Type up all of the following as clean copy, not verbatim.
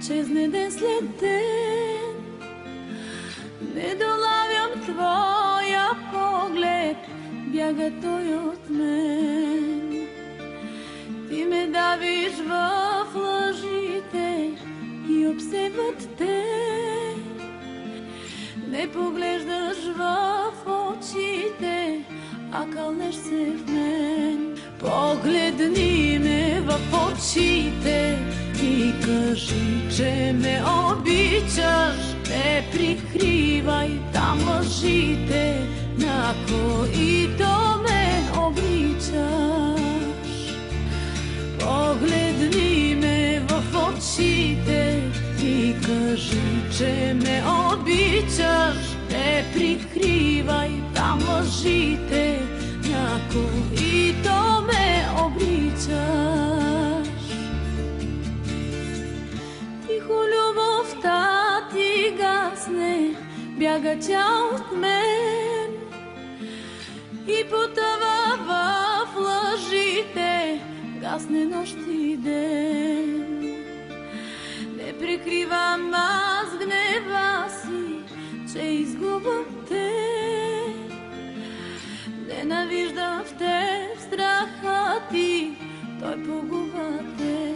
чезне ден след ден. Не долавям твоя поглед, бяга той от мен. Ти ме давиш в лъжите и обсебват те. Не поглеждаш в очите, а кълнеш се в мен. Погледни ме в очите и кажи, че ме обичаш. Не прикривай там лъжите, на които ме обричаш. Погледни ме в очите и кажи, че ме обичаш. Не прикривай там лъжите, на които ме обричаш. Тихо любовта ти гасне, бяга тя от мен и потъва в лъжите, гасне нощ и ден. Не прикривам аз гнева си, че изгубвам те. Ненавиждам в теб страха ти, той погуба те.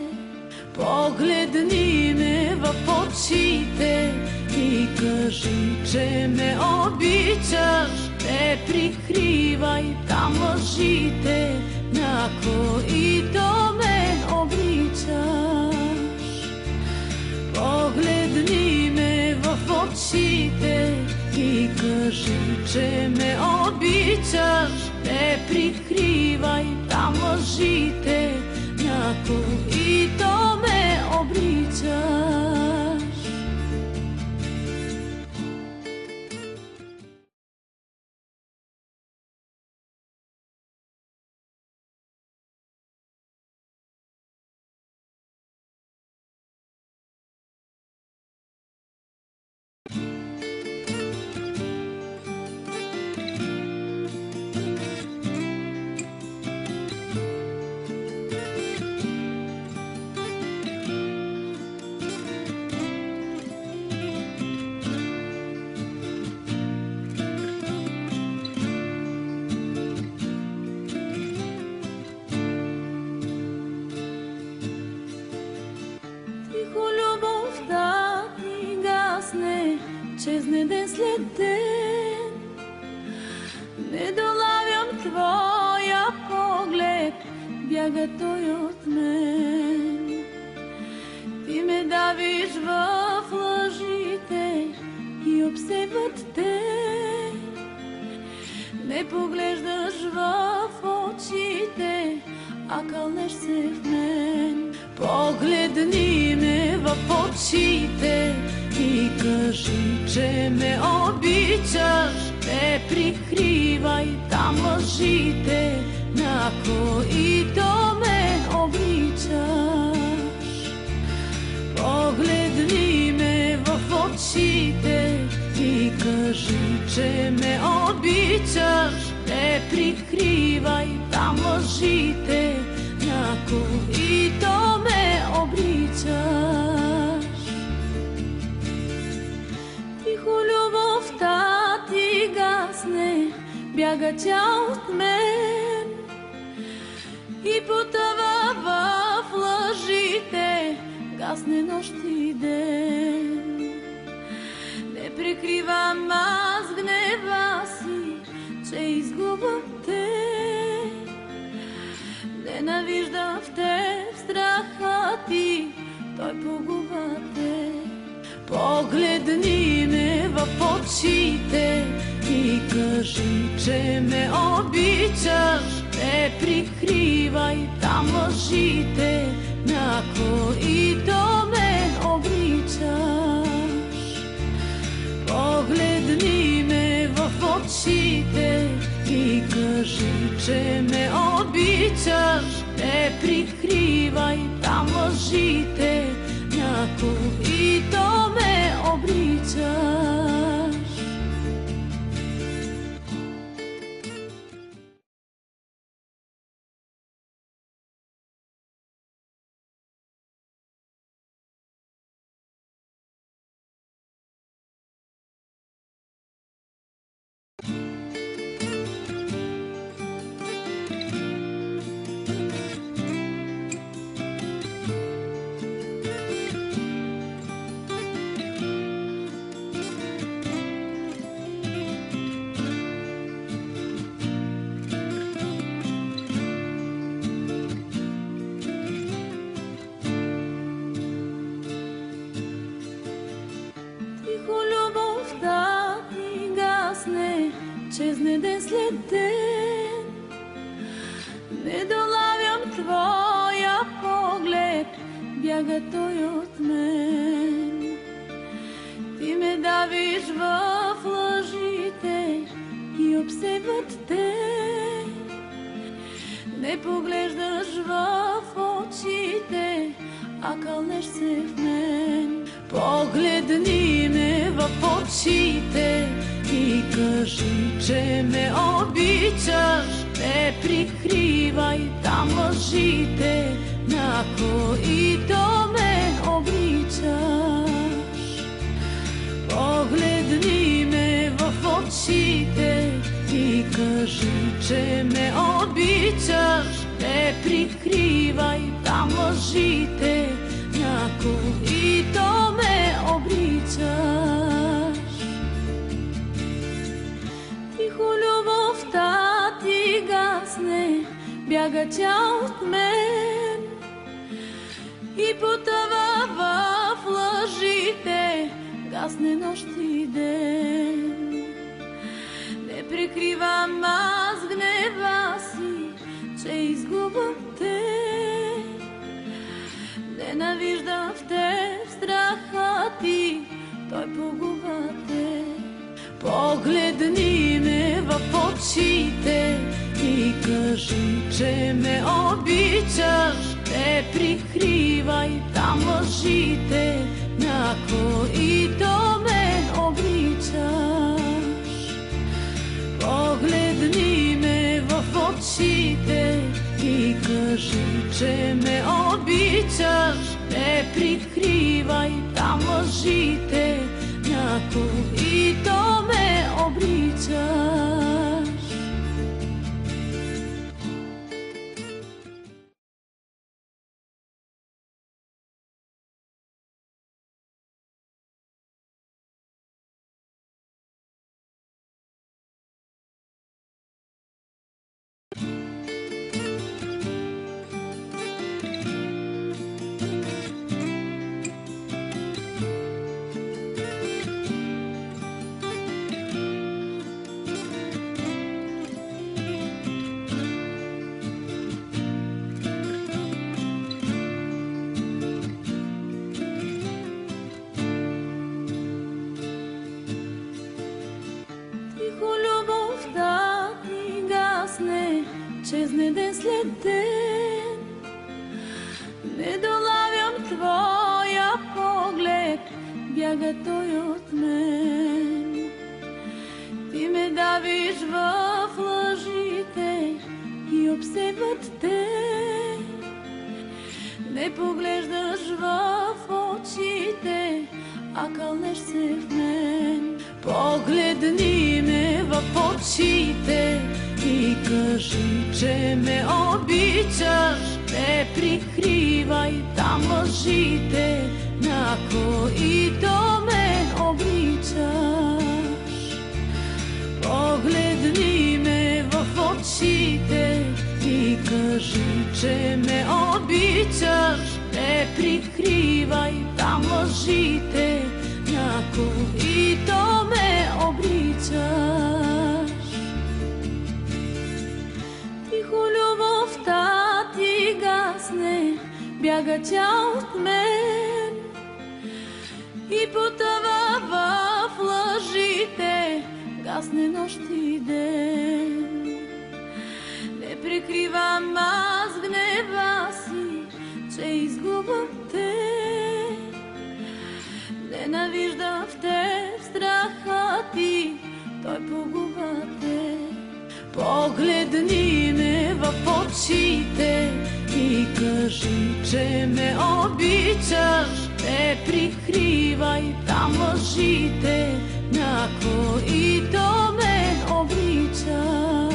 Погледни ме в очите и кажи, че ме обичаш. Не прикривай там лъжите, на които ме обричаш. Погледни ме в очите и кажи, че ме обичаш. Не прикривай там лъжите, на които ме обричаш. Чезне ден след ден. Не долавям твоя поглед, бяга той от мен. Ти ме давиш в лъжите и обсебват те. Не поглеждаш в очите, а кълнеш се в мен. Погледни ме в очите и кажи, че ме обичаш. Не прикривай там лъжите, на които ме обричаш. Погледни ме в очите и кажи, че ме обичаш. Не прикривай там лъжите, на които ме обричаш. Тихо любовта ти гасне, бяга тя от мен и потъва в лъжите, гасне нощ и ден. Не прикривам аз гнева си, че изгубвам те. Ненавиждам в теб страха ти, той погуба те. Погледни ме в очите и кажи, че ме обичаш. Не прикривай там лъжите, на които ме обричаш. Погледни ме в очите и кажи, че ме обичаш. Не прикривай там лъжите, на които ме обричаш. чезне ден след ден. Не долавям твоя поглед, бяга той от мен. Ти ме давиш в лъжите и обсебват те. Не поглеждаш в очите, а кълнеш се в мен. Погледни ме в очите и кажи, че ме обичаш. Не прикривай там лъжите, на които ме обричаш. Погледни ме в очите и кажи, че ме обичаш. Не прикривай там лъжите, на които ме обричаш. Тихо любовта ти гасне, бяга тя от мен и потъва в лъжите, гасне нощ и ден. Не прикривам аз гнева си, че изгубвам те. Ненавиждам в теб страха ти, той погуба те. Погледни ме в очите и кажи, че ме обичаш. Не прикривай там лъжите, на които ме обричаш. Погледни ме в очите и кажи, че ме обичаш. Не прикривай там лъжите, на които ме обричаш. Чезне ден след ден. Не долавям твоя поглед, бяга той от мен. Ти ме давиш в лъжите и обсебват те. Не поглеждаш в очите, а кълнеш се в мен. Погледни ме в очите и кажи, че ме обичаш. Не прикривай там лъжите, на които ме обричаш. Погледни ме в очите и кажи, че ме обичаш. Не прикривай там лъжите, на които ме обричаш. Тихо любовта ти гасне, бяга тя от мен и потъва в лъжите, гасне нощ и ден. Не прикривам аз гнева си, че изгубвам те. Ненавиждам в теб страха ти, той погуба те. Погледни ме в очите и кажи, че ме обичаш. Не прикривай там лъжите, на които ме обричаш.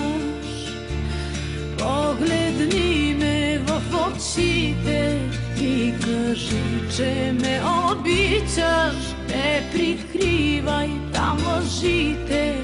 Погледни ме в очите и кажи, че ме обичаш. Не прикривай там лъжите,